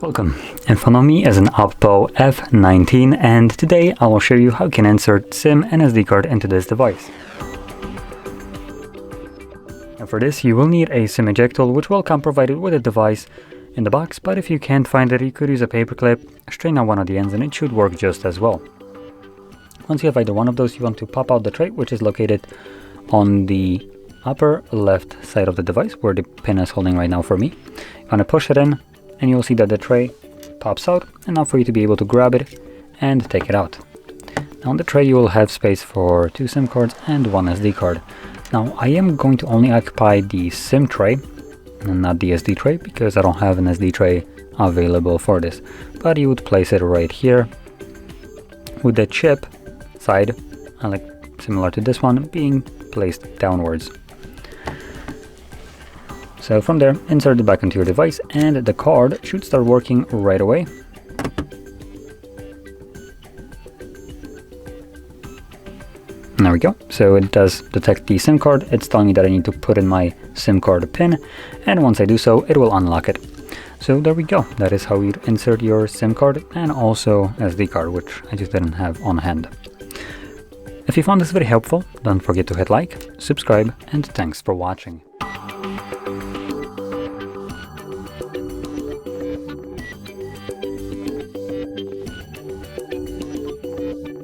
Welcome, in front of me is an OPPO F19 and today I will show you how you can insert SIM and SD card into this device. And for this you will need a SIM eject tool, which will come provided with a device in the box, but if you can't find it you could use a paper clip, straighten out one of the ends and it should work just as well. Once you have either one of those, you want to pop out the tray, which is located on the upper left side of the device where the pin is holding right now for me. You want to push it in and you'll see that the tray pops out, and now for you to be able to grab it and take it out. Now on the tray you will have space for 2 SIM cards and 1 SD card. Now I am going to only occupy the SIM tray and not the SD tray because I don't have an SD tray available for this, but you would place it right here with the chip side, like similar to this one, being placed downwards. So from there, insert it back into your device and the card should start working right away. There we go. So it does detect the SIM card. It's telling me that I need to put in my SIM card pin, and once I do so, it will unlock it. So there we go. That is how you insert your SIM card and also SD card, which I just didn't have on hand. If you found this very helpful, don't forget to hit like, subscribe, and thanks for watching.